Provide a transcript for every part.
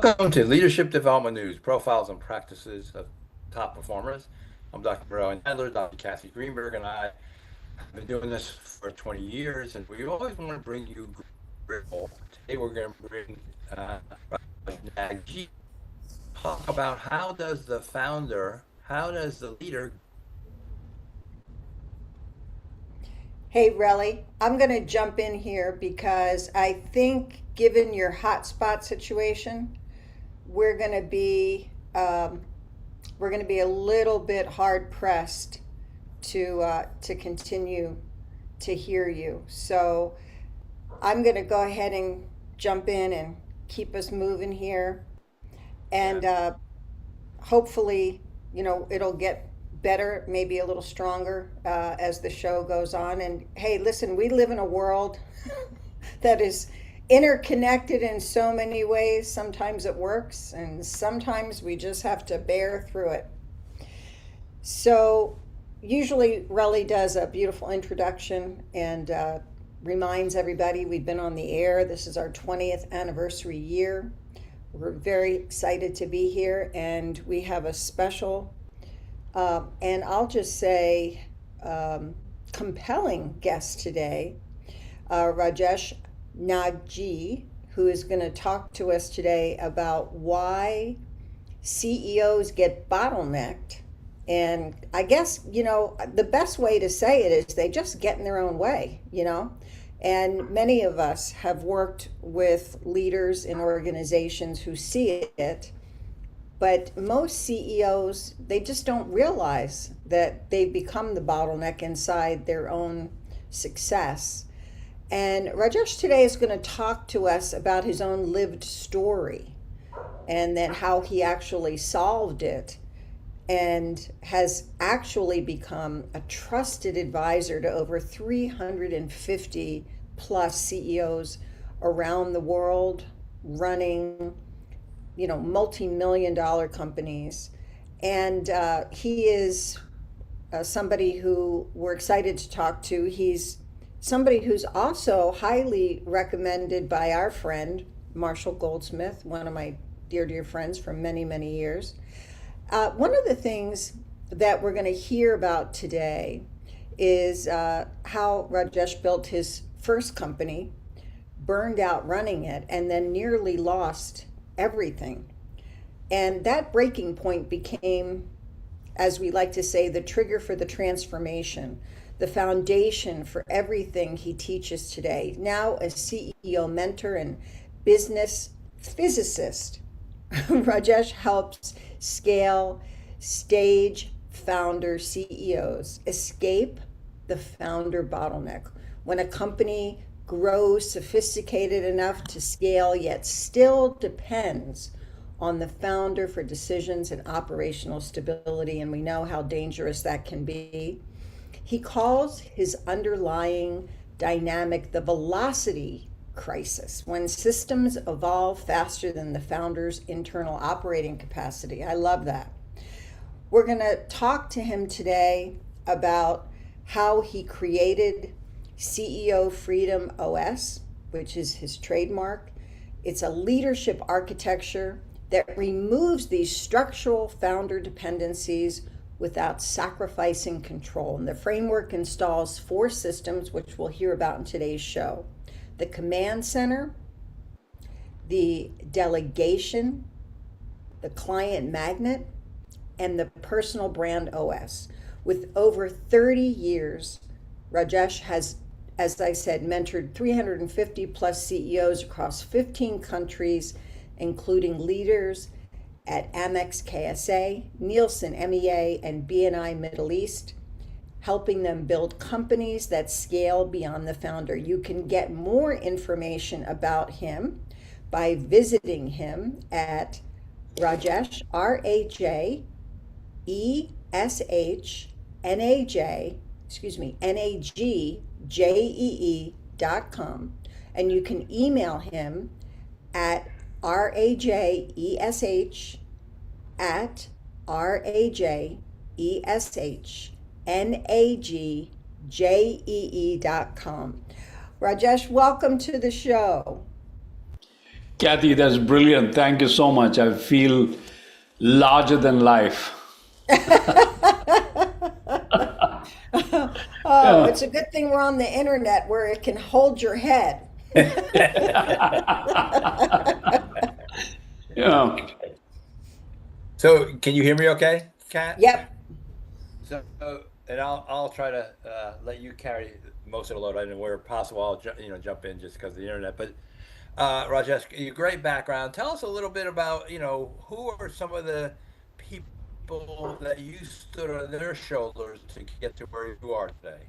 Welcome to Leadership Development News, Profiles and Practices of Top Performers. I'm Dr. Brian Adler. Dr. Kathy Greenberg and I have been doing this for 20 years, and we always want to bring you great people. Today we're going to bring Rajesh Nagjee to talk about how does the leader. Hey, Relly, I'm going to jump in here because I think, given your hotspot situation, we're going to be a little bit hard pressed to continue to hear you. So I'm going to go ahead and jump in and keep us moving here, Yeah. and hopefully, it'll get better, maybe a little stronger as the show goes on. And hey, listen, we live in a world that is interconnected in so many ways. Sometimes it works, and sometimes we just have to bear through it. So, usually, Relly does a beautiful introduction and reminds everybody we've been on the air. This is our 20th anniversary year. We're very excited to be here, and we have a special, and I'll just say, compelling guest today, Rajesh Nagjee, who is going to talk to us today about why CEOs get bottlenecked. And I guess, the best way to say it is they just get in their own way. And many of us have worked with leaders in organizations who see it, but most CEOs, they just don't realize that they've become the bottleneck inside their own success. And Rajesh today is going to talk to us about his own lived story and then how he actually solved it and has actually become a trusted advisor to over 350 plus CEOs around the world running, multi-million dollar companies. And he is somebody who we're excited to talk to. He's somebody who's also highly recommended by our friend, Marshall Goldsmith, one of my dear, dear friends from many, many years. One of the things that we're going to hear about today is how Rajesh built his first company, burned out running it, and then nearly lost everything. And that breaking point became, as we like to say, the trigger for the transformation, the foundation for everything he teaches today. Now a CEO mentor and business physicist, Rajesh helps scale stage founder CEOs escape the founder bottleneck. When a company grows sophisticated enough to scale, yet still depends on the founder for decisions and operational stability, and we know how dangerous that can be. He calls his underlying dynamic the velocity crisis, when systems evolve faster than the founder's internal operating capacity. I love that. We're going to talk to him today about how he created CEO Freedom OS, which is his trademark. It's a leadership architecture that removes these structural founder dependencies without sacrificing control. And the framework installs 4 systems, which we'll hear about in today's show: the command center, the delegation, the client magnet, and the personal brand OS. With over 30 years, Rajesh has, as I said, mentored 350 plus CEOs across 15 countries, including leaders at Amex KSA, Nielsen MEA, and BNI Middle East, helping them build companies that scale beyond the founder. You can get more information about him by visiting him at Rajesh, Nagjee.com. And you can email him at rajesh@rajeshnagee.com. Rajesh, welcome to the show. Kathy, that's brilliant. Thank you so much. I feel larger than life. Oh, Yeah. it's a good thing we're on the internet where it can hold your head. Yeah. So, can you hear me okay, Kat? Yep. So, and I'll try to let you carry most of the load. I know where possible, I'll jump in just because of the internet. But Rajesh, your great background. Tell us a little bit about who are some of the people that you stood on their shoulders to get to where you are today.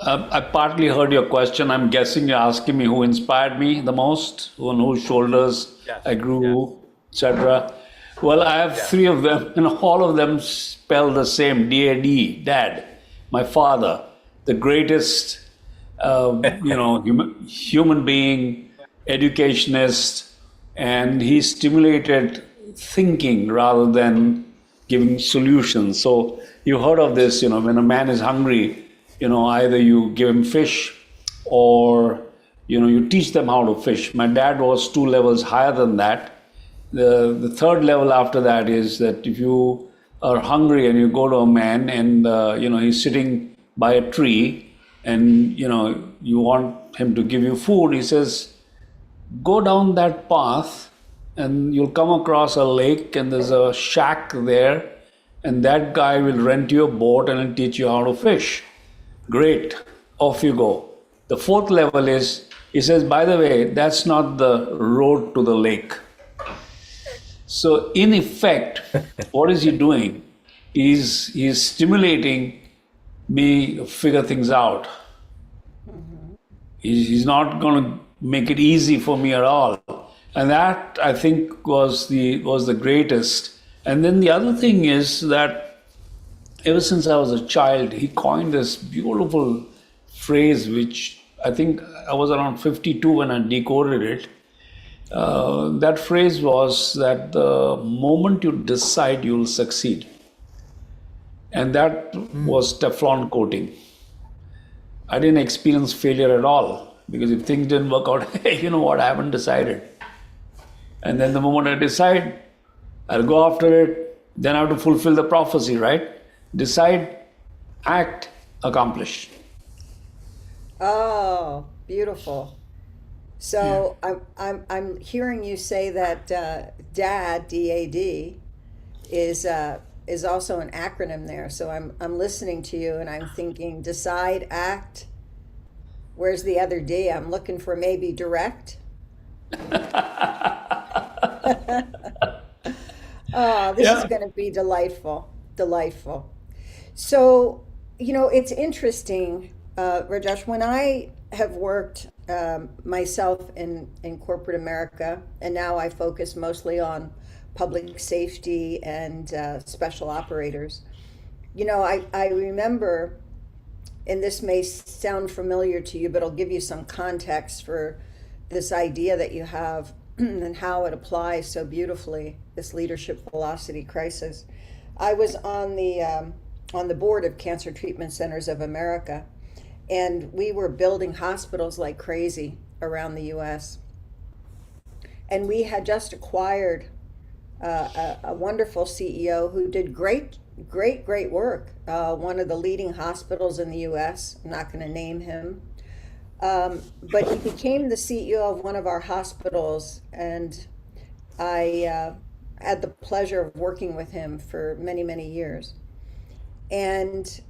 I partly heard your question. I'm guessing you're asking me who inspired me the most, on whose shoulders Yes, I yes, grew, etc. Well, I have yes. three of them, and all of them spell the same: DAD, Dad. My father, the greatest, human being, educationist, and he stimulated thinking rather than giving solutions. So you heard of this, when a man is hungry, either you give him fish or, you teach them how to fish. My dad was two levels higher than that. The third level after that is that if you are hungry and you go to a man and, he's sitting by a tree and, you want him to give you food, he says, go down that path and you'll come across a lake and there's a shack there and that guy will rent you a boat and he'll teach you how to fish. Great, off you go. The fourth level is, he says, by the way, that's not the road to the lake. So in effect, what is he doing? He's stimulating me to figure things out. He's not going to make it easy for me at all. And that, I think, was the greatest. And then the other thing is that ever since I was a child, he coined this beautiful phrase, which I think I was around 52 when I decoded it. That phrase was that the moment you decide, you'll succeed. And that was Teflon coating. I didn't experience failure at all because if things didn't work out, hey, you know what, I haven't decided. And then the moment I decide, I'll go after it. Then I have to fulfill the prophecy, right? Decide, act, accomplish. Oh, beautiful. Yeah. So I'm hearing you say that DAD, DAD, is also an acronym there. So I'm listening to you and I'm thinking decide, act. Where's the other D? I'm looking for maybe direct. Oh, this is Yeah. going to be delightful, delightful. So, it's interesting, Rajesh, when I have worked myself in corporate America, and now I focus mostly on public safety and special operators. I remember, and this may sound familiar to you, but I'll give you some context for this idea that you have and how it applies so beautifully, this leadership velocity crisis. I was on the board of Cancer Treatment Centers of America, and we were building hospitals like crazy around the U.S. And we had just acquired a wonderful CEO who did great, great, great work. One of the leading hospitals in the U.S. I'm not going to name him, but he became the CEO of one of our hospitals, and I had the pleasure of working with him for many, many years. And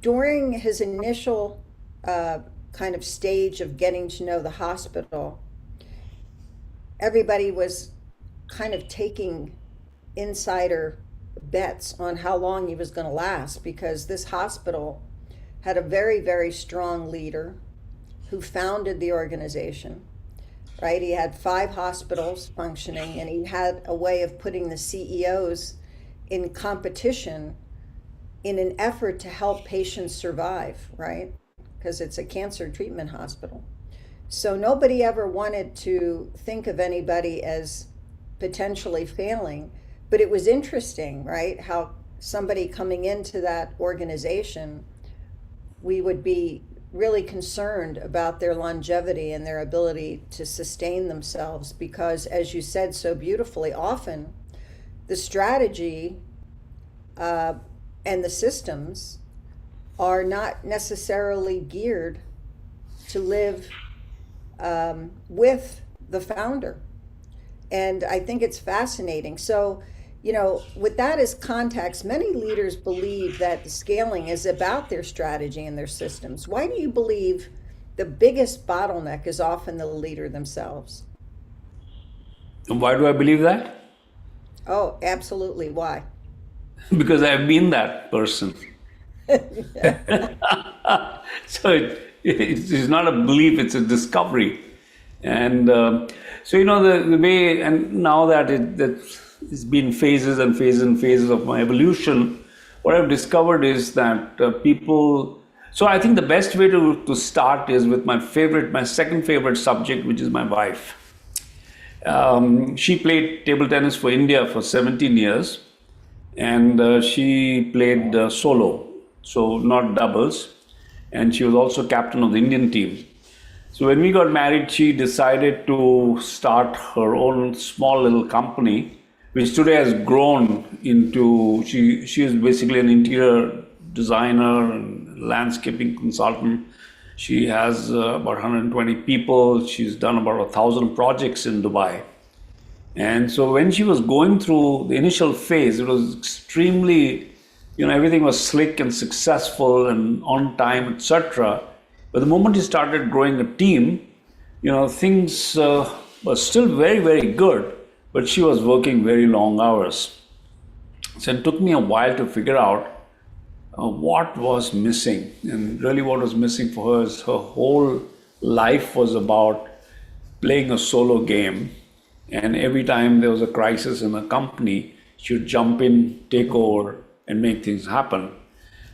during his initial kind of stage of getting to know the hospital, everybody was kind of taking insider bets on how long he was going to last because this hospital had a very, very strong leader who founded the organization, right? He had 5 hospitals functioning, and he had a way of putting the CEOs in competition in an effort to help patients survive, right? Because it's a cancer treatment hospital. So nobody ever wanted to think of anybody as potentially failing, but it was interesting, right? How somebody coming into that organization, we would be really concerned about their longevity and their ability to sustain themselves because, as you said so beautifully, often the strategy and the systems are not necessarily geared to live with the founder. And I think it's fascinating. So, with that as context, many leaders believe that the scaling is about their strategy and their systems. Why do you believe the biggest bottleneck is often the leader themselves? And why do I believe that? Oh, absolutely. Why? Because I've been that person. So it's not a belief, it's a discovery. And so, the way, and now that it's been phases and phases and phases of my evolution, what I've discovered is that people, so I think the best way to start is with my second favorite subject, which is my wife. She played table tennis for India for 17 years, and she played solo, so not doubles, and she was also captain of the Indian team. So when we got married, she decided to start her own small little company, which today has grown into, she is basically an interior designer and landscaping consultant. She has about 120 people. She's done about 1,000 projects in Dubai. And so when she was going through the initial phase, it was extremely, everything was slick and successful and on time, etc. But the moment she started growing a team, things were still very, very good, but she was working very long hours. So it took me a while to figure out what was missing. And really what was missing for her is her whole life was about playing a solo game. And every time there was a crisis in a company, she would jump in, take over, and make things happen.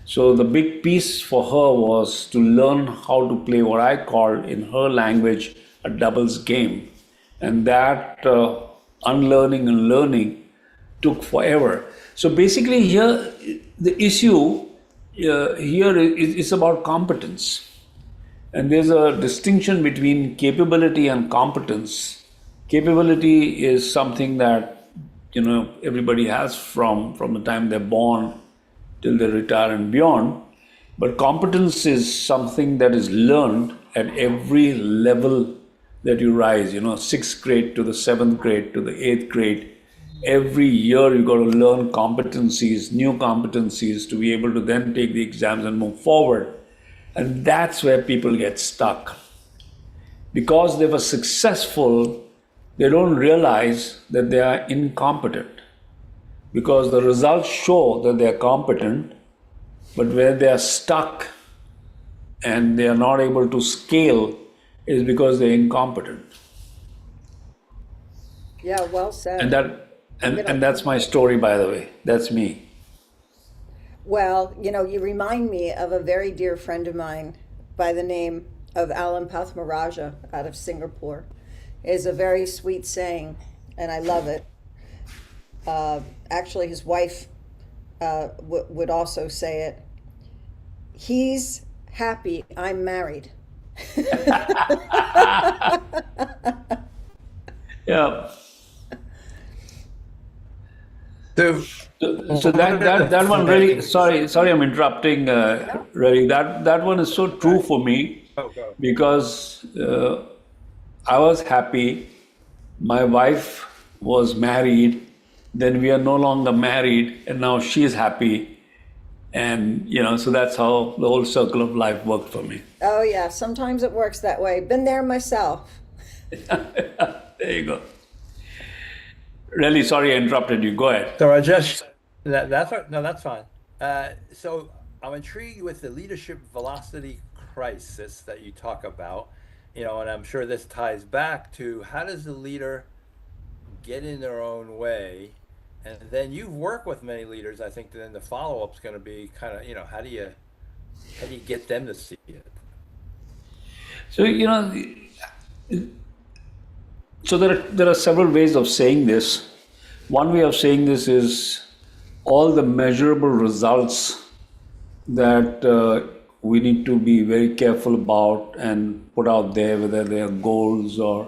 So the big piece for her was to learn how to play what I call, in her language, a doubles game. And that unlearning and learning took forever. So basically here, the issue here is about competence. And there's a distinction between capability and competence. Capability is something that, everybody has from the time they're born till they retire and beyond. But competence is something that is learned at every level that you rise, 6th grade to the 7th grade to the 8th grade. Every year you got to learn competencies, new competencies to be able to then take the exams and move forward. And that's where people get stuck. Because they were successful, they don't realize that they are incompetent. Because the results show that they are competent, but where they are stuck and they are not able to scale is because they're incompetent. Yeah, well said. And that's my story, by the way. That's me. Well, you remind me of a very dear friend of mine by the name of Alan Pathmaraja out of Singapore. It is a very sweet saying, and I love it. Actually, his wife would also say it. He's happy, I'm married. Yeah. So So that one really, sorry I'm interrupting, really, that one is so true for me go. because I was happy, my wife was married, then we are no longer married, and now she's happy, and so that's how the whole circle of life worked for me. Oh yeah, sometimes it works that way. Been there myself. There you go. Really sorry I interrupted you. Go ahead. So Rajesh, that's fine. So I'm intrigued with the leadership velocity crisis that you talk about, and I'm sure this ties back to how does the leader get in their own way? And then you've worked with many leaders. I think then the follow-up is going to be kind of, how do you get them to see it? So, so there are several ways of saying this. One way of saying this is all the measurable results that we need to be very careful about and put out there, whether they are goals or,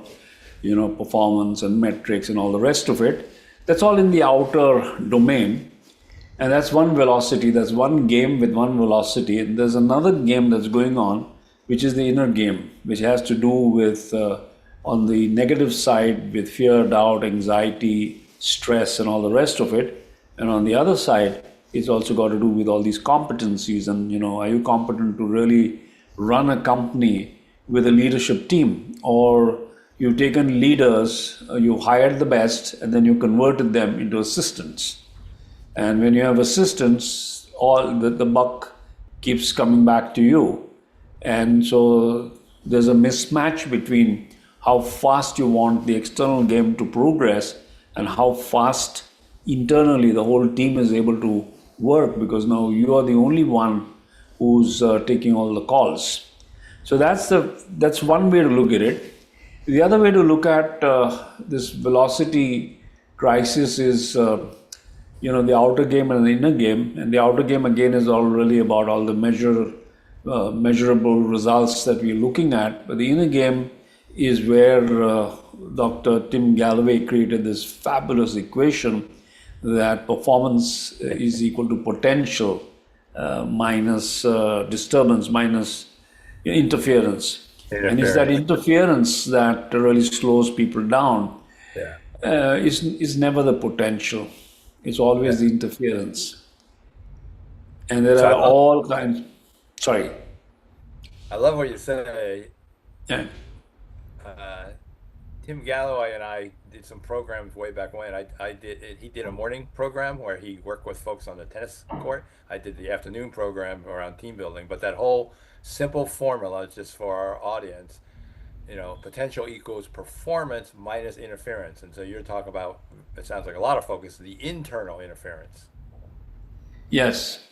performance and metrics and all the rest of it. That's all in the outer domain. And that's one velocity, that's one game with one velocity. And there's another game that's going on, which is the inner game, which has to do with, on the negative side, with fear, doubt, anxiety, stress, and all the rest of it. And on the other side, it's also got to do with all these competencies. And, are you competent to really run a company with a leadership team? Or you've taken leaders, you hired the best, and then you converted them into assistants. And when you have assistants, all the buck keeps coming back to you. And so there's a mismatch between how fast you want the external game to progress and how fast internally the whole team is able to work, because now you are the only one who's taking all the calls. So that's one way to look at it. The other way to look at this velocity crisis is, the outer game and the inner game. And the outer game again is all really about all the measurable results that we're looking at. But the inner game is where Dr. Tim Galloway created this fabulous equation that performance is equal to potential minus disturbance minus interference. And it's that interference that really slows people down. Yeah. It's never the potential. It's always the interference. And there So are all kinds. Sorry. I love what you say. Yeah. Tim Galloway and I did some programs way back when. He did a morning program where he worked with folks on the tennis court. I did the afternoon program around team building. But that whole simple formula, just for our audience, potential equals performance minus interference. And so you're talking about, it sounds like a lot of focus, the internal interference. Yes.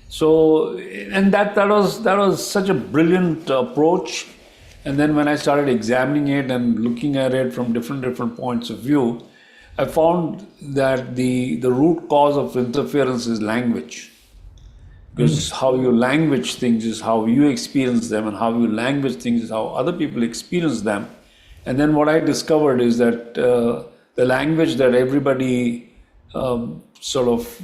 So, and that was such a brilliant approach. And then when I started examining it and looking at it from different points of view, I found that the root cause of interference is language. Because how you language things is how you experience them, and how you language things is how other people experience them. And then what I discovered is that the language that everybody sort of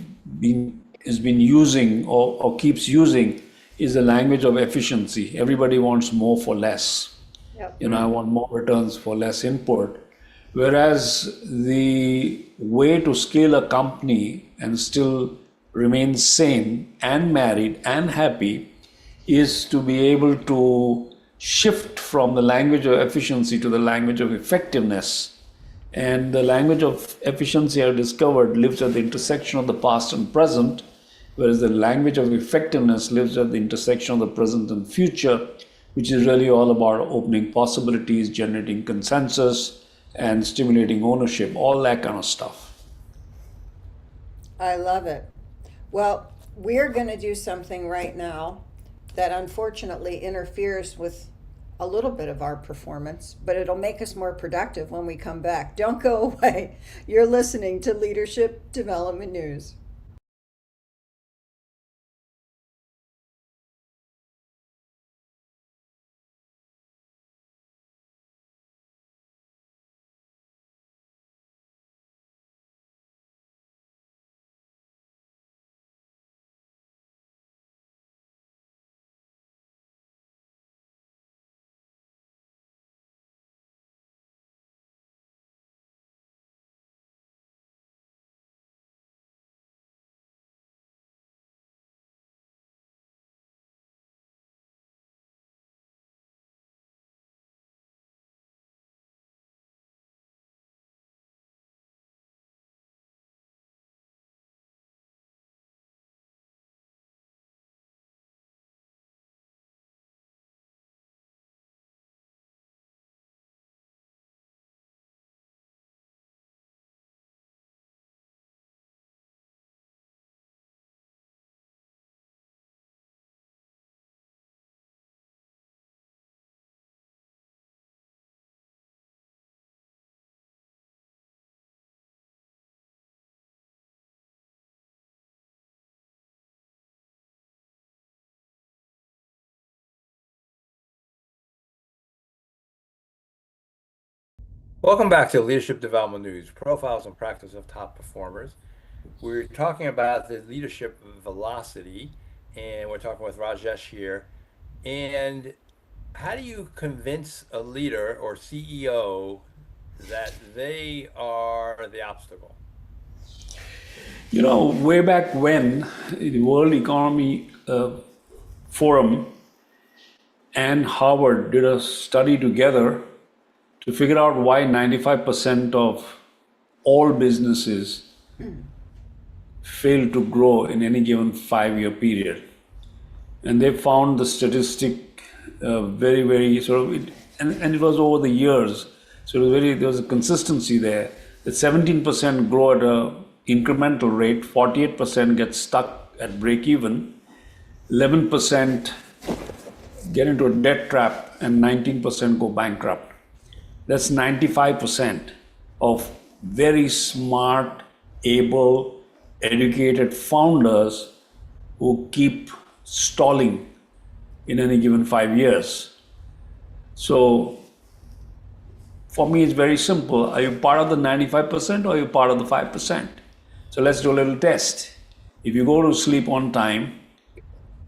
has been using or keeps using is the language of efficiency. Everybody wants more for less. Yep. I want more returns for less input. Whereas the way to scale a company and still remain sane and married and happy is to be able to shift from the language of efficiency to the language of effectiveness. And the language of efficiency, I've discovered, lives at the intersection of the past and present, whereas the language of effectiveness lives at the intersection of the present and future, which is really all about opening possibilities, generating consensus, and stimulating ownership, all that kind of stuff. I love it. Well, we're going to do something right now that unfortunately interferes with a little bit of our performance, but it'll make us more productive when we come back. Don't go away. You're listening to Leadership Development News. Welcome back to Leadership Development News, profiles and practice of top performers. We're talking about the leadership velocity, and we're talking with Rajesh here. And how do you convince a leader or CEO that they are the obstacle? Way back when, the World Economy Forum and Harvard did a study together to figure out why 95% of all businesses fail to grow in any given 5-year period. And they found the statistic very, very and it was over the years. So there was a consistency there that 17% grow at a incremental rate, 48% get stuck at break even, 11% get into a debt trap, and 19% go bankrupt. That's 95% of very smart, able, educated founders who keep stalling in any given 5 years. So for me, it's very simple. Are you part of the 95% or are you part of the 5%? So let's do a little test. If you go to sleep on time,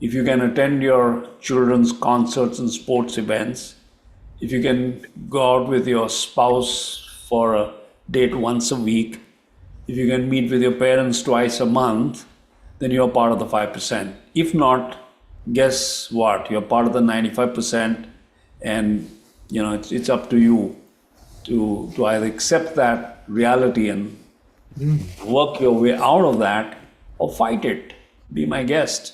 if you can attend your children's concerts and sports events, if you can go out with your spouse for a date once a week, if you can meet with your parents twice a month, then you're part of the 5%. If not, guess what? You're part of the 95%, and it's up to you to either accept that reality and work your way out of that, or fight it. Be my guest.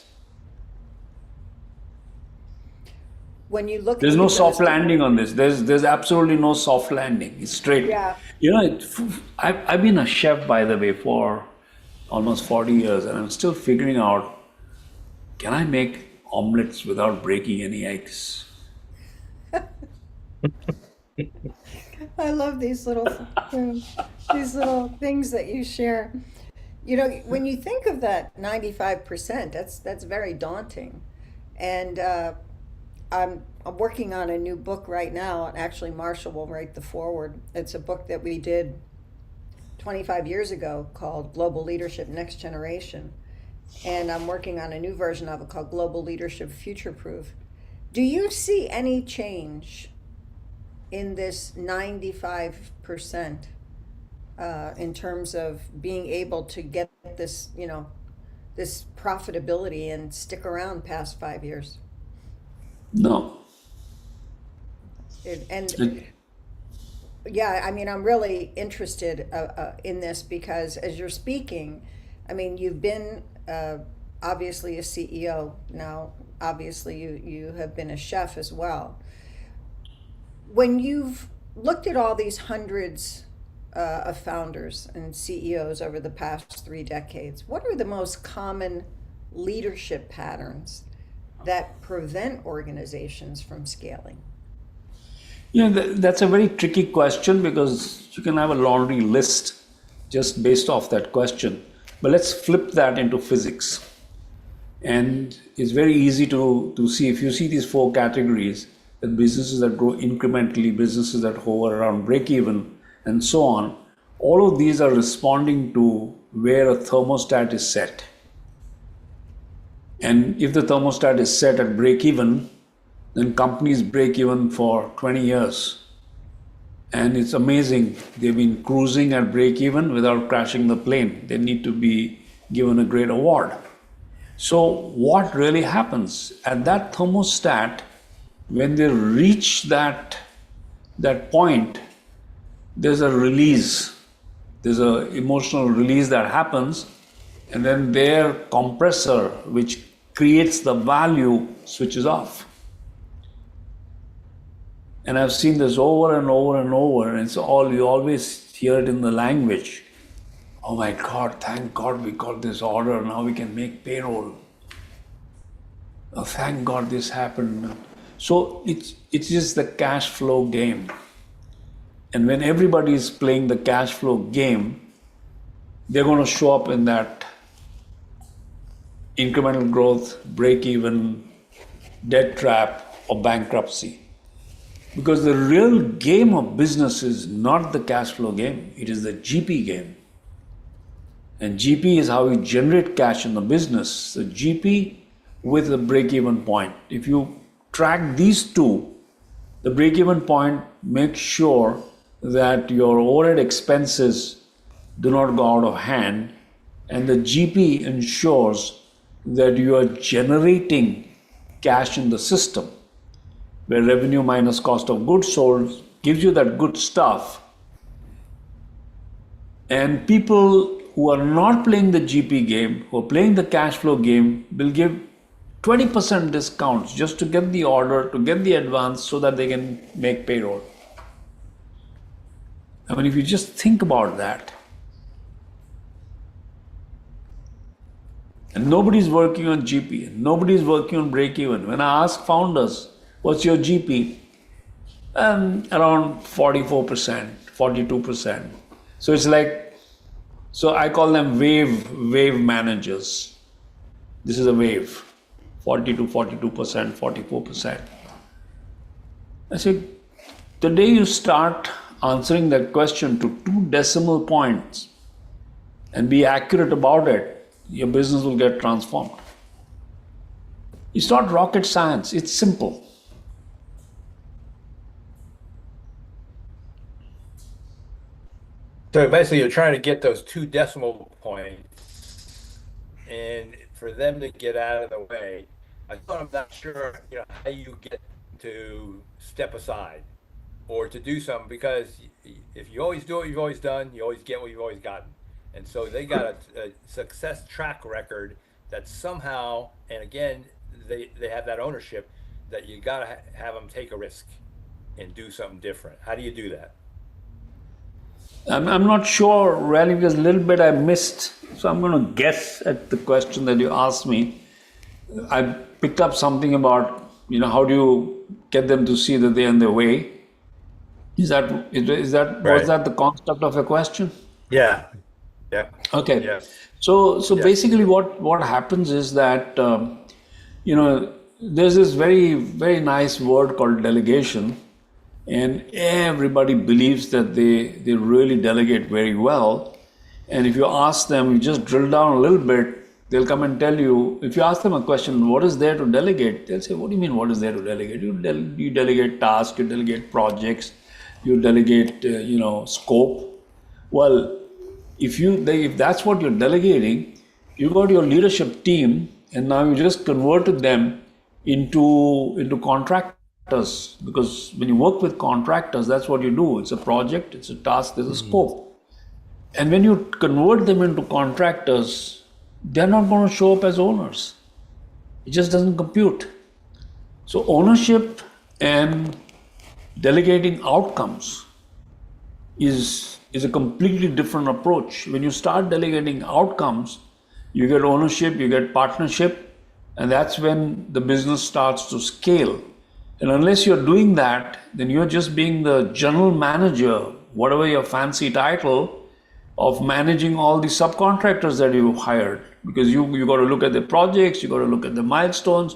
When you look There's at no those- soft landing on this. There's absolutely no soft landing. It's straight. Yeah. I've been a chef, by the way, for almost 40 years, and I'm still figuring out, can I make omelets without breaking any eggs? I love these little things that you share. When you think of that 95%, that's very daunting. And I'm working on a new book right now, and actually Marshall will write the foreword. It's a book that we did 25 years ago called Global Leadership Next Generation. And I'm working on a new version of it called Global Leadership Future Proof. Do you see any change in this 95% in terms of being able to get this, this profitability and stick around past 5 years? No. And yeah, I mean, I'm really interested in this because as you're speaking, I mean, you've been obviously a CEO now. Obviously, you have been a chef as well. When you've looked at all these hundreds of founders and CEOs over the past 3 decades, what are the most common leadership patterns that prevent organizations from scaling? That's a very tricky question because you can have a laundry list just based off that question. But let's flip that into physics. And it's very easy to see, if you see these 4 categories, that businesses that grow incrementally, businesses that hover around break even, and so on, all of these are responding to where a thermostat is set. And if the thermostat is set at break even, then companies break even for 20 years. And it's amazing. They've been cruising at break even without crashing the plane. They need to be given a great award. So what really happens at that thermostat, when they reach that point, there's a release. There's an emotional release that happens, and then their compressor, which creates the value, switches off. And I've seen this over and over and over, and you always hear it in the language. Oh my God, thank God we got this order, now we can make payroll. Oh, thank God this happened. So it's just the cash flow game. And when everybody is playing the cash flow game, they're going to show up in that incremental growth, break even, debt trap, or bankruptcy. Because the real game of business is not the cash flow game, it is the GP game. And GP is how you generate cash in the business. The GP with the break-even point. If you track these two, the break-even point makes sure that your overhead expenses do not go out of hand, and the GP ensures that you are generating cash in the system, where revenue minus cost of goods sold gives you that good stuff. And people who are not playing the GP game, who are playing the cash flow game, will give 20% discounts just to get the order, to get the advance so that they can make payroll. I mean, if you just think about that, and nobody's working on GP, nobody's working on break even. When I ask founders, what's your GP? Around 44%, 42%. So it's like, so I call them wave managers. This is a wave, 42%, 44%. I say, the day you start answering that question to 2 decimal points and be accurate about it, your business will get transformed. It's not rocket science, it's simple. So basically, you're trying to get those 2 decimal points, and for them to get out of the way. I thought I'm not sure, how you get to step aside or to do something, because if you always do what you've always done, you always get what you've always gotten. And so they got a success track record that somehow, and again, they have that ownership that you got to have them take a risk and do something different. How do you do that? I'm not sure really, because a little bit I missed. So I'm going to guess at the question that you asked me. I picked up something about, how do you get them to see that they're in their way? Is that Right. was that the concept of a question? Yeah. Yeah. Okay. Yeah. So Yeah. basically what happens is that, there's this very, very nice word called delegation, and everybody believes that they really delegate very well. And if you ask them, you just drill down a little bit, they'll come and tell you. If you ask them a question, what is there to delegate? They'll say, what do you mean, what is there to delegate? You delegate tasks, you delegate projects, you delegate, scope. Well, if that's what you're delegating, you got your leadership team, and now you just converted them into contractors. Because when you work with contractors, that's what you do. It's a project, it's a task, there's a scope. And when you convert them into contractors, they're not going to show up as owners. It just doesn't compute. So ownership and delegating outcomes is a completely different approach. When you start delegating outcomes, you get ownership, you get partnership, and that's when the business starts to scale. And unless you're doing that, then you're just being the general manager, whatever your fancy title, of managing all the subcontractors that you've hired. Because you got to look at the projects, you got to look at the milestones.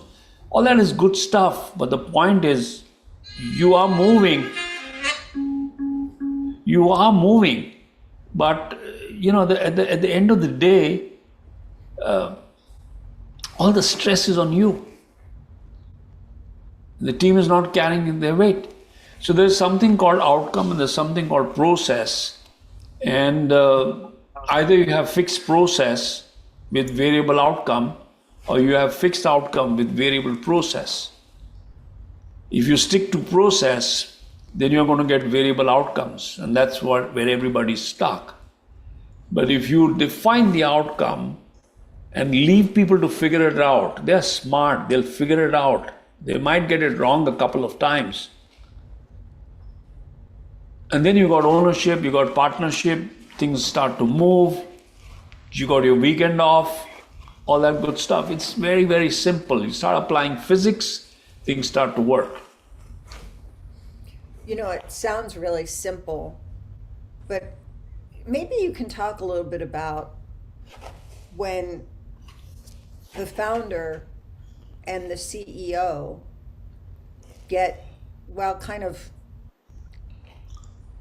All that is good stuff, but the point is, you are moving, but at the end of the day, all the stress is on you. The team is not carrying their weight. So there's something called outcome and there's something called process. And either you have fixed process with variable outcome, or you have fixed outcome with variable process. If you stick to process, then you're going to get variable outcomes, and that's where everybody's stuck. But if you define the outcome and leave people to figure it out, they're smart, they'll figure it out. They might get it wrong a couple of times. And then you got ownership, you got partnership, things start to move, you got your weekend off, all that good stuff. It's very, very simple. You start applying physics, things start to work. It sounds really simple, but maybe you can talk a little bit about when the founder and the CEO get well, kind of,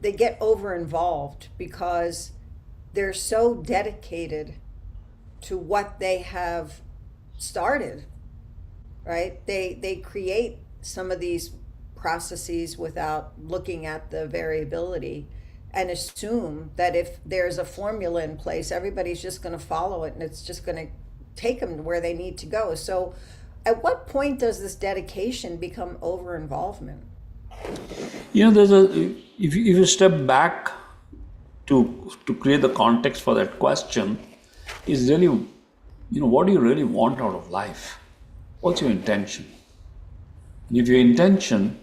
they get over involved because they're so dedicated to what they have started, right? They create some of these processes without looking at the variability and assume that if there's a formula in place, everybody's just going to follow it and it's just going to take them to where they need to go. So at what point does this dedication become over involvement? You know, if you step back to create the context for that question, is really, what do you really want out of life? What's your intention? And if your intention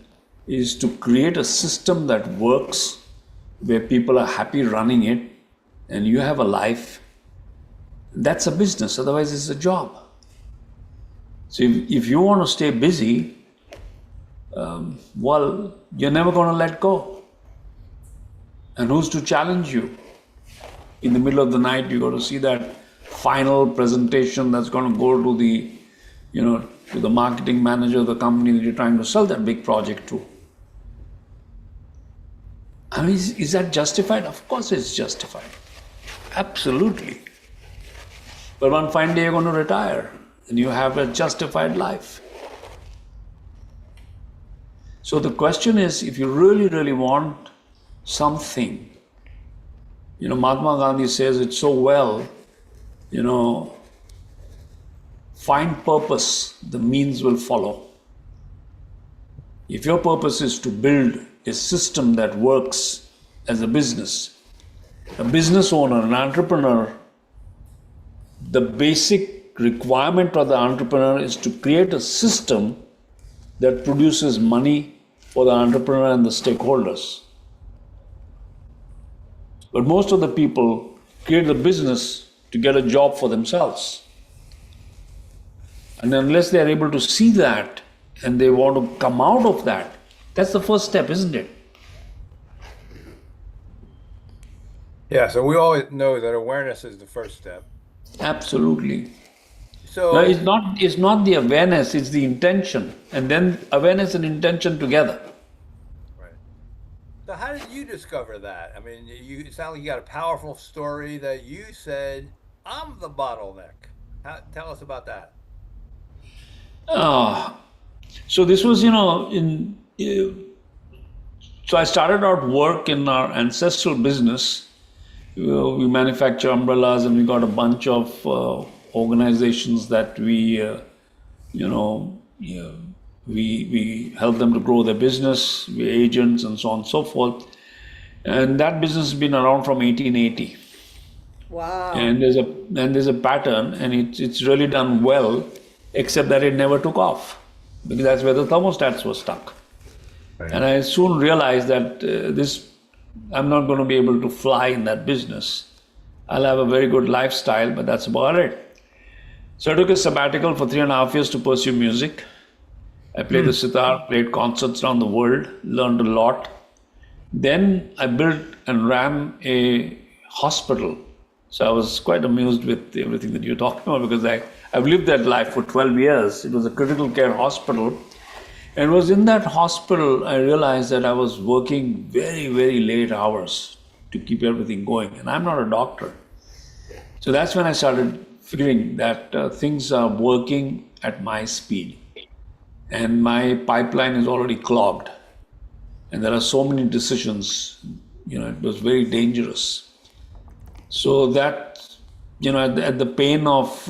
is to create a system that works, where people are happy running it, and you have a life, that's a business. Otherwise, it's a job. So if you want to stay busy, well, you're never going to let go. And who's to challenge you? In the middle of the night, you got to see that final presentation that's going to go to the, to the marketing manager of the company that you're trying to sell that big project to. I mean, is that justified? Of course it's justified. Absolutely. But one fine day you're going to retire and you have a justified life. So the question is, if you really, really want something, Mahatma Gandhi says it so well, find purpose, the means will follow. If your purpose is to build a system that works as a business owner, an entrepreneur, the basic requirement of the entrepreneur is to create a system that produces money for the entrepreneur and the stakeholders. But most of the people create the business to get a job for themselves. And unless they are able to see that and they want to come out of that, that's the first step, isn't it? Yeah, so we always know that awareness is the first step. Absolutely. So No, it's not the awareness, it's the intention. And then awareness and intention together. right. So how did you discover that? I mean, it sounds like you got a powerful story that you said, I'm the bottleneck. Tell us about that. So this was, so I started out work in our ancestral business. We manufacture umbrellas and we got a bunch of organizations that we help them to grow their business, we're agents and so on and so forth. And that business has been around from 1880. Wow. And there's a pattern, and it's really done well, except that it never took off because that's where the thermostats were stuck. Right. And I soon realized that I'm not going to be able to fly in that business. I'll have a very good lifestyle, but that's about it. So I took a sabbatical for 3.5 years to pursue music. I played the sitar, played concerts around the world, learned a lot. Then I built and ran a hospital. So I was quite amused with everything that you're talking about because I've lived that life for 12 years. It was a critical care hospital. And it was in that hospital I realized that I was working very, very late hours to keep everything going. And I'm not a doctor. So that's when I started figuring that things are working at my speed. And my pipeline is already clogged. And there are so many decisions, it was very dangerous. So that, at the pain of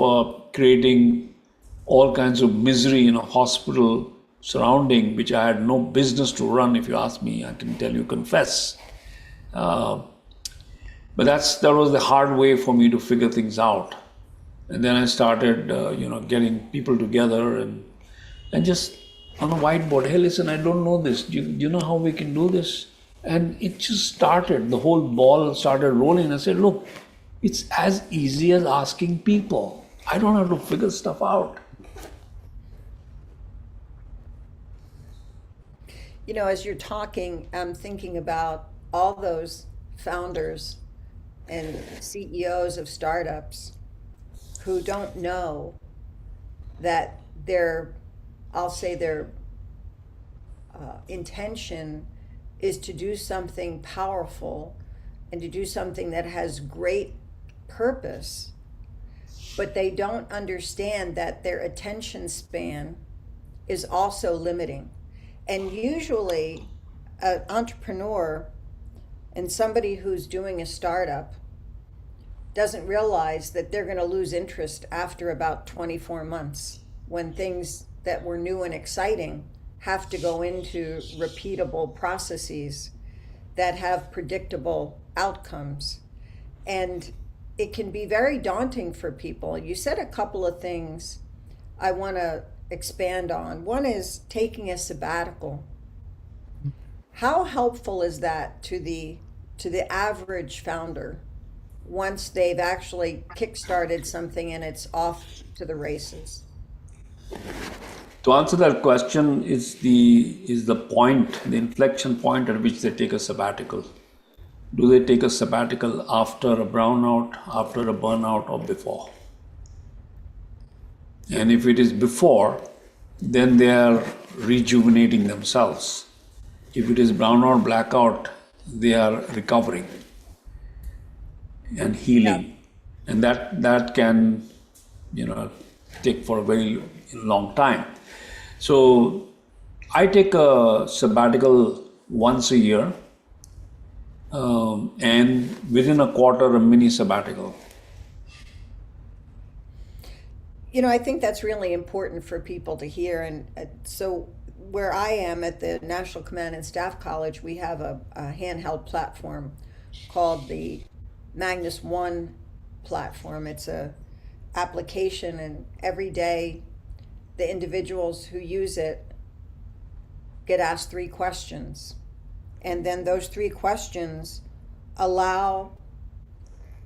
creating all kinds of misery in a hospital surrounding, which I had no business to run, if you ask me, I can tell you, confess. But that was the hard way for me to figure things out. And then I started, getting people together and just on a whiteboard, hey, listen, I don't know this. Do you know how we can do this? And it just started. The whole ball started rolling. I said, look, it's as easy as asking people. I don't have to figure stuff out. As you're talking, I'm thinking about all those founders and CEOs of startups who don't know that they're intention is to do something powerful and to do something that has great purpose, but they don't understand that their attention span is also limiting. And usually, an entrepreneur and somebody who's doing a startup doesn't realize that they're going to lose interest after about 24 months when things that were new and exciting have to go into repeatable processes that have predictable outcomes. And it can be very daunting for people. You said a couple of things I want to expand on. One is taking a sabbatical. How helpful is that to the average founder once they've actually kickstarted something and it's off to the races? To answer that question is the point, the inflection point at which they take a sabbatical. Do they take a sabbatical after a brownout, after a burnout, or before? And if it is before, then they are rejuvenating themselves. If it is brownout, blackout, they are recovering and healing. And that can, take for a very long time. So I take a sabbatical once a year, and within a quarter, a mini sabbatical. I think that's really important for people to hear. And so where I am at the National Command and Staff College, we have a handheld platform called the Magnus One platform. It's a application, and every day the individuals who use it get asked 3 questions. And then those 3 questions allow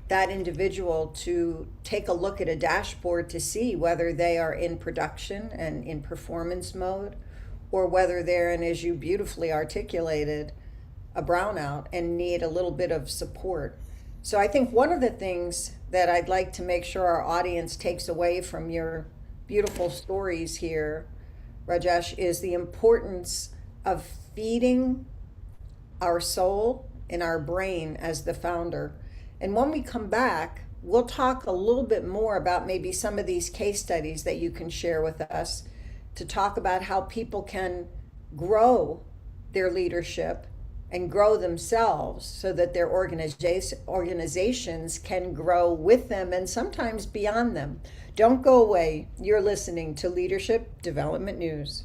that individual to take a look at a dashboard to see whether they are in production and in performance mode, or whether they're in, as you beautifully articulated, a brownout and need a little bit of support. So I think one of the things that I'd like to make sure our audience takes away from your beautiful stories here, Rajesh, is the importance of feeding our soul and our brain as the founder. And when we come back, we'll talk a little bit more about maybe some of these case studies that you can share with us to talk about how people can grow their leadership and grow themselves so that their organizations can grow with them and sometimes beyond them. Don't go away. You're listening to Leadership Development News.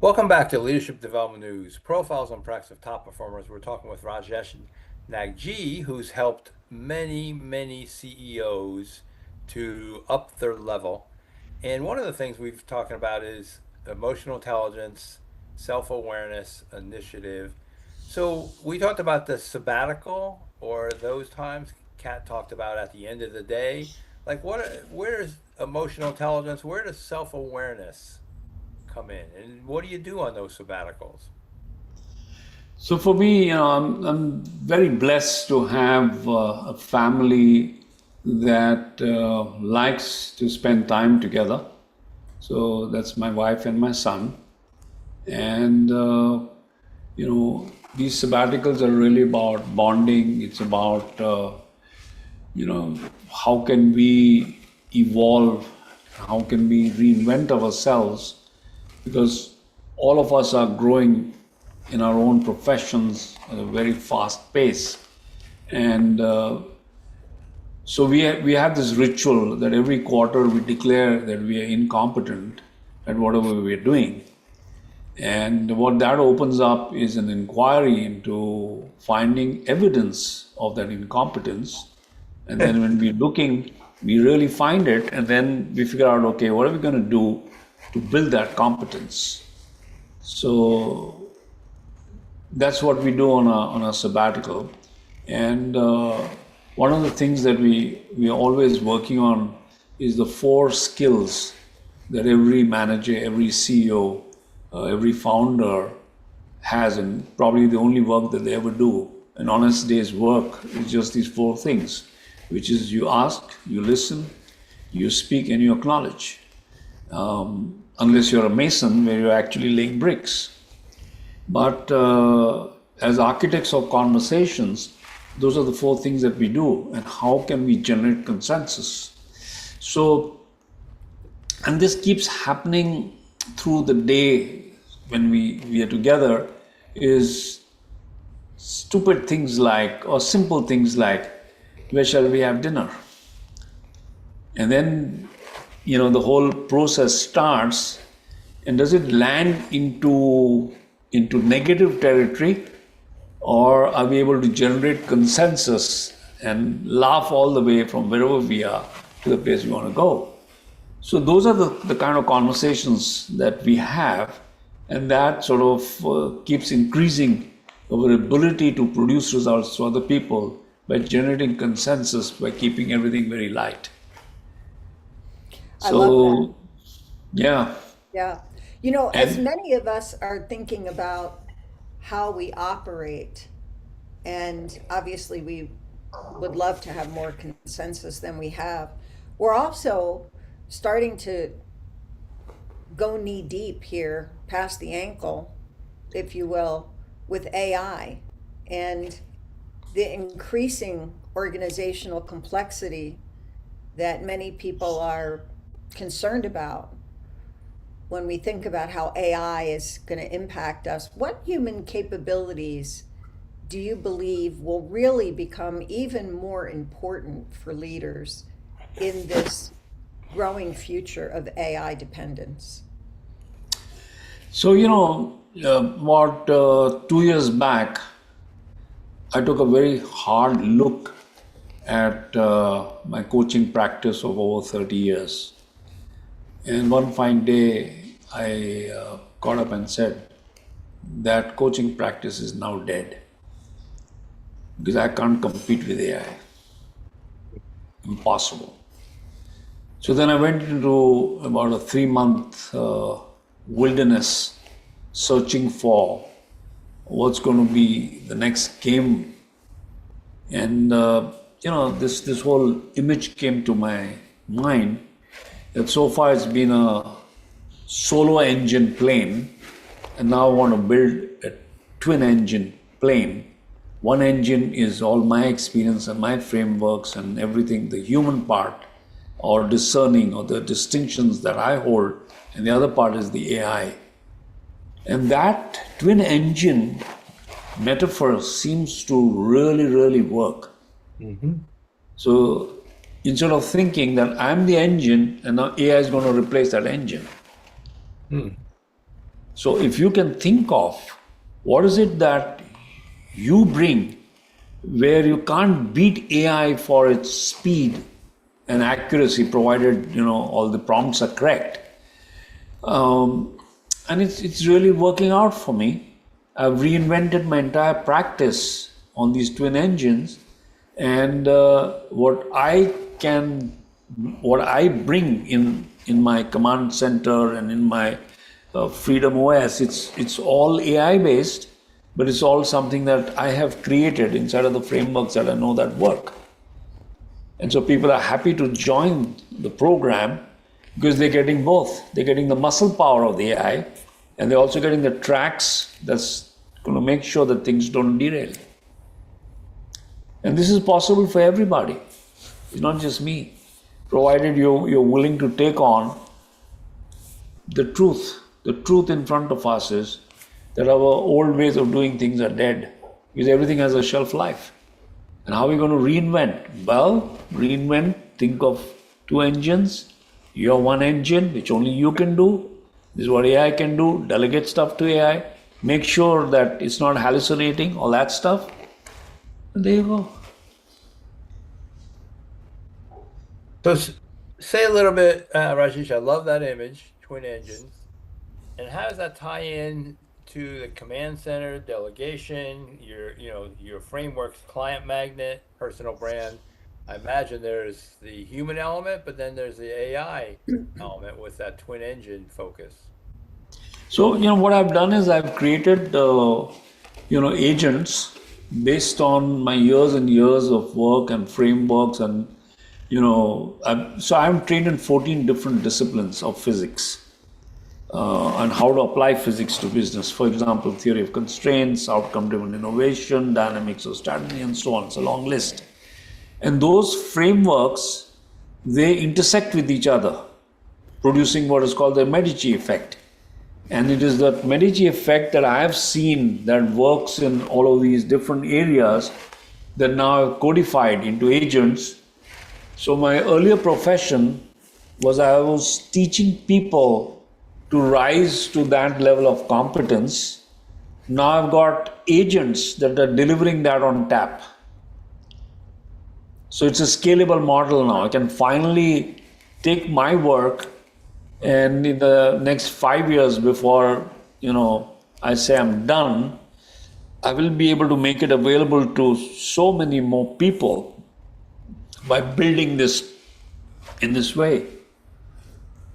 Welcome back to Leadership Development News, profiles and practice of top performers. We're talking with Rajesh Nagjee, who's helped many, many CEOs to up their level. And one of the things we've talking about is emotional intelligence, self-awareness, initiative. So we talked about the sabbatical or those times Kat talked about at the end of the day. Like where is emotional intelligence? Where does self-awareness come in, and what do you do on those sabbaticals? So for me, I'm very blessed to have a family that likes to spend time together. So that's my wife and my son. And, these sabbaticals are really about bonding. It's about, how can we evolve? How can we reinvent ourselves? Because all of us are growing in our own professions at a very fast pace. And so we have this ritual that every quarter we declare that we are incompetent at whatever we are doing. And what that opens up is an inquiry into finding evidence of that incompetence. And then when we're looking, we really find it, and then we figure out, okay, what are we going to do to build that competence? So that's what we do on a sabbatical. And one of the things that we are always working on is the 4 skills that every manager, every CEO, every founder has, and probably the only work that they ever do. An honest day's work is just these 4 things, which is you ask, you listen, you speak, and you acknowledge. Unless you're a mason where you're actually laying bricks. But as architects of conversations, those are the 4 things that we do, and how can we generate consensus? So, and this keeps happening through the day when we are together, is stupid things like, or simple things like, where shall we have dinner? And then, the whole process starts, and does it land into negative territory, or are we able to generate consensus and laugh all the way from wherever we are to the place we want to go? So those are the kind of conversations that we have, and that sort of keeps increasing our ability to produce results to other people by generating consensus, by keeping everything very light. I love that. Yeah. Yeah. As many of us are thinking about how we operate, and obviously we would love to have more consensus than we have, we're also starting to go knee deep here, past the ankle, if you will, with AI and the increasing organizational complexity that many people are concerned about when we think about how AI is going to impact us. What human capabilities do you believe will really become even more important for leaders in this growing future of AI dependence? So, about 2 years back, I took a very hard look at my coaching practice of over 30 years. And one fine day, I got up and said, that coaching practice is now dead, because I can't compete with AI. Impossible. So then I went into about a 3-month wilderness, searching for what's going to be the next game. And this whole image came to my mind that so far it's been a solo engine plane, and now I want to build a twin engine plane. One engine is all my experience and my frameworks and everything, the human part, or discerning, or the distinctions that I hold, and the other part is the AI. And that twin engine metaphor seems to really, really work. Mm-hmm. So instead of thinking that I'm the engine and now AI is going to replace that engine. So if you can think of what is it that you bring where you can't beat AI for its speed and accuracy, provided all the prompts are correct. And it's really working out for me. I've reinvented my entire practice on these twin engines, and what I bring in my command center and in my Freedom OS, it's all AI based, but it's all something that I have created inside of the frameworks that I know that work. And so people are happy to join the program because they're getting both. They're getting the muscle power of the AI, and they're also getting the tracks that's going to make sure that things don't derail. And this is possible for everybody. It's not just me, provided you're willing to take on the truth. The truth in front of us is that our old ways of doing things are dead, because everything has a shelf life. And how are we going to reinvent? Well, reinvent, think of two engines. You're one engine, which only you can do. This is what AI can do. Delegate stuff to AI. Make sure that it's not hallucinating, all that stuff. And there you go. So say a little bit, Rajesh, I love that image, twin engines. And how does that tie in to the command center, delegation, your frameworks, client magnet, personal brand? I imagine there's the human element, but then there's the AI element with that twin engine focus. So, what I've done is I've created, agents based on my years and years of work and frameworks. And, so I'm trained in 14 different disciplines of physics and how to apply physics to business. For example, theory of constraints, outcome-driven innovation, dynamics of strategy, and so on. It's a long list. And those frameworks, they intersect with each other, producing what is called the Medici effect. And it is that Medici effect that I have seen that works in all of these different areas that now I've codified into agents. So my earlier profession was I was teaching people to rise to that level of competence. Now I've got agents that are delivering that on tap. So it's a scalable model now. I can finally take my work, and in the next 5 years before, I say I'm done, I will be able to make it available to so many more people by building this in this way.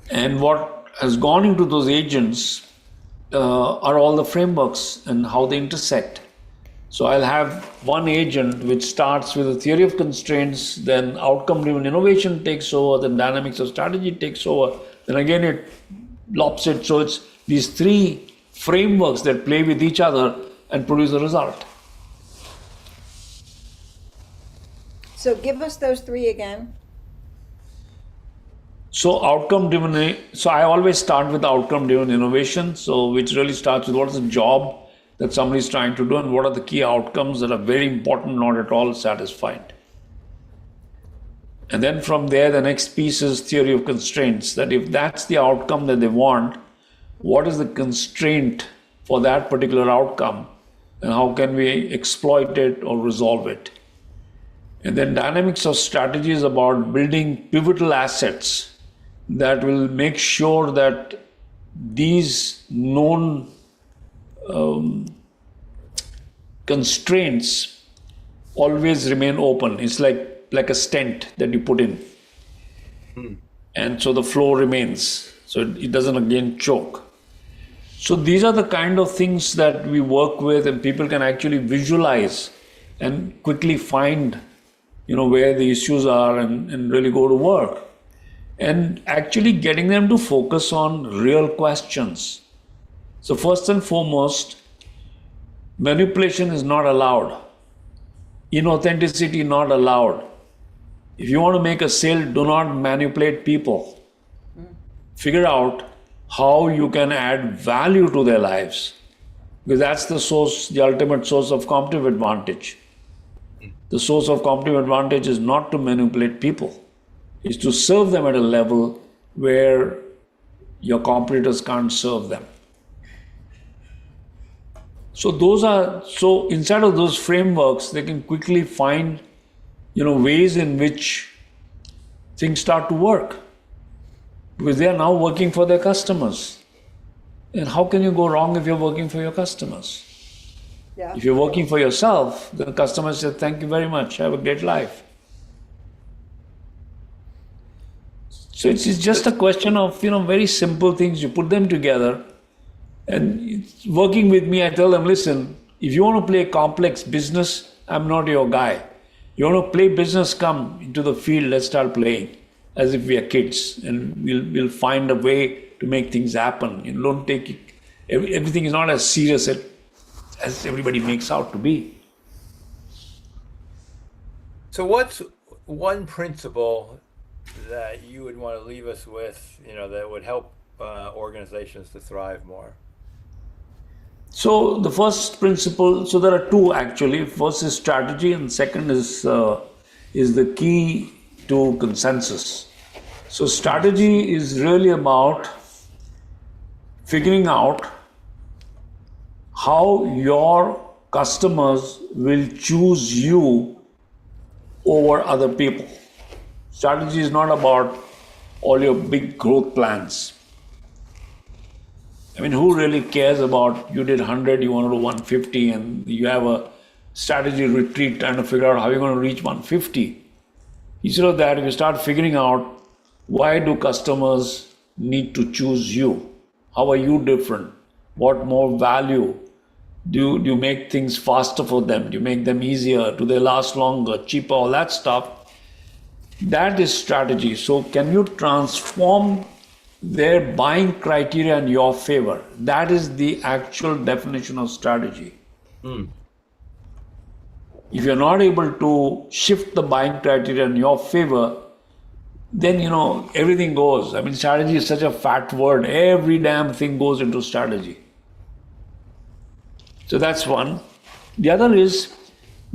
And what has gone into those agents are all the frameworks and how they intersect. So I'll have one agent which starts with a theory of constraints, then outcome-driven innovation takes over, then dynamics of strategy takes over, then again it lops it. So it's these three frameworks that play with each other and produce a result. So give us those three again. So so I always start with outcome-driven innovation, so which really starts with what is the job that somebody is trying to do and what are the key outcomes that are very important, not at all satisfied. And then from there, the next piece is theory of constraints, that if that's the outcome that they want, what is the constraint for that particular outcome and how can we exploit it or resolve it? And then dynamics of strategy is about building pivotal assets that will make sure that these known constraints always remain open. It's like a stent that you put in. And so the flow remains. So it doesn't again choke. So these are the kind of things that we work with, and people can actually visualize and quickly find, where the issues are and really go to work. And actually getting them to focus on real questions. So first and foremost, manipulation is not allowed. Inauthenticity not allowed. If you want to make a sale, do not manipulate people. Figure out how you can add value to their lives, because that's the ultimate source of competitive advantage. The source of competitive advantage is not to manipulate people. Is to serve them at a level where your competitors can't serve them. So inside of those frameworks, they can quickly find, ways in which things start to work, because they are now working for their customers. And how can you go wrong if you're working for your customers? Yeah. If you're working for yourself, the customer says, "Thank you very much. Have a great life." So it's just a question of, very simple things. You put them together, and working with me, I tell them, listen, If you want to play complex business, I'm not your guy. You want to play business, come into the field, let's start playing as if we are kids, and we'll find a way to make things happen. You don't take it, everything is not as serious as everybody makes out to be. So what's one principle that you would want to leave us with, that would help organizations to thrive more? So the first principle, so there are two actually. First is strategy, and second is the key to consensus. So strategy is really about figuring out how your customers will choose you over other people. Strategy is not about all your big growth plans. I mean, who really cares about you did 100, you want to do 150, and you have a strategy retreat trying to figure out how you're going to reach 150. Instead of that, if you start figuring out why do customers need to choose you? How are you different? What more value? Do you make things faster for them? Do you make them easier? Do they last longer, cheaper, all that stuff? That is strategy. So can you transform their buying criteria in your favor? That is the actual definition of strategy. If you're not able to shift the buying criteria in your favor, then everything goes. I mean, strategy is such a fat word. Every damn thing goes into strategy. So that's one. The other is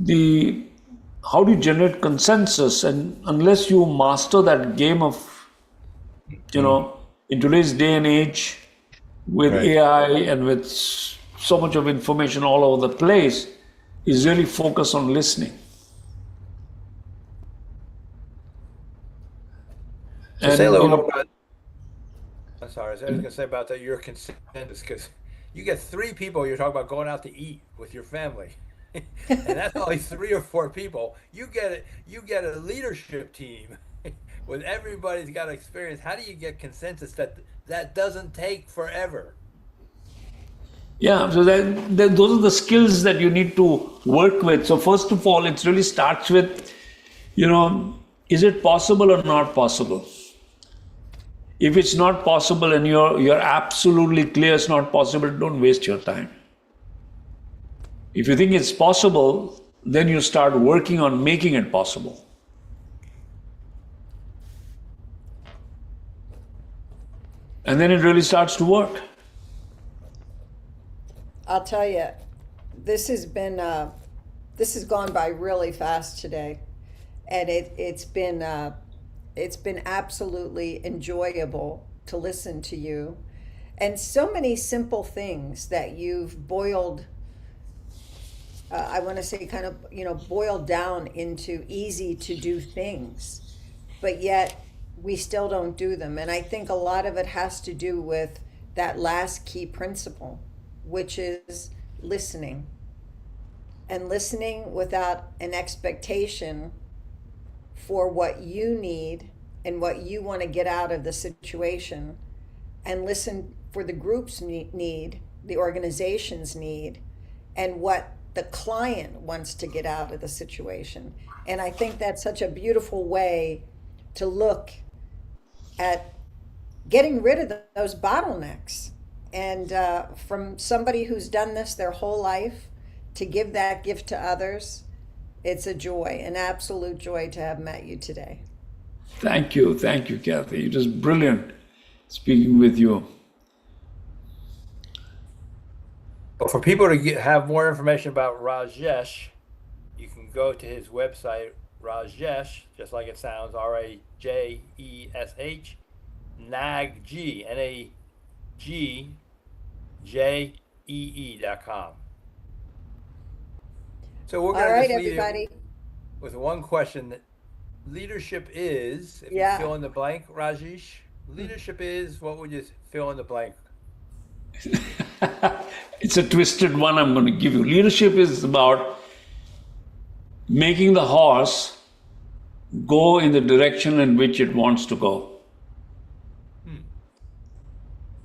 how do you generate consensus? And unless you master that game of, in today's day and age, with Right. AI and with so much of information all over the place, is really focus on listening. So say a little more about, I'm sorry, I was going to say about that, your consensus, because you get 3 people, you're talking about going out to eat with your family. And that's only 3 or 4 people. You get a leadership team with everybody's got experience. How do you get consensus that doesn't take forever? Yeah, so those are the skills that you need to work with. So first of all, it really starts with, is it possible or not possible? If it's not possible and you're absolutely clear it's not possible, don't waste your time. If you think it's possible, then you start working on making it possible. And then it really starts to work. I'll tell you, this has gone by really fast today, and it's been absolutely enjoyable to listen to you, and so many simple things that you've boiled. I want to say kind of boiled down into easy to do things, but yet we still don't do them. And I think a lot of it has to do with that last key principle, which is listening. And listening without an expectation for what you need and what you want to get out of the situation, and listen for the group's need, the organization's need, and what the client wants to get out of the situation. And I think that's such a beautiful way to look at getting rid of those bottlenecks. And from somebody who's done this their whole life, to give that gift to others, it's a joy, an absolute joy to have met you today. Thank you, Kathy. It was brilliant speaking with you. But for people to have more information about Rajesh, you can go to his website, Rajesh, just like it sounds, Rajesh, Nagjee, NAGJEE.com. So we're going All right, to just leave everybody. you with one question. Leadership is, if Yeah. you fill in the blank, Rajesh, leadership is, what would you fill in the blank? It's a twisted one I'm going to give you. Leadership is about making the horse go in the direction in which it wants to go.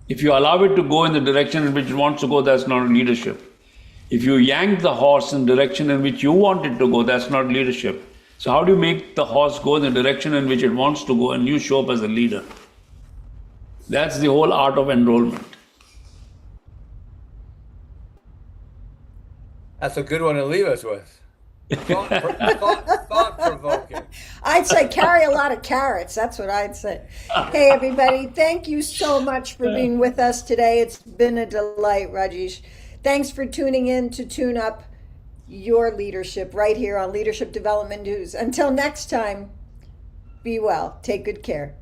If you allow it to go in the direction in which it wants to go, that's not leadership. If you yank the horse in the direction in which you want it to go, that's not leadership. So how do you make the horse go in the direction in which it wants to go and you show up as a leader? That's the whole art of enrollment. That's a good one to leave us with. Thought-provoking. I'd say carry a lot of carrots. That's what I'd say. Hey, everybody, thank you so much for being with us today. It's been a delight, Rajesh. Thanks for tuning in to Tune Up Your Leadership right here on Leadership Development News. Until next time, be well. Take good care.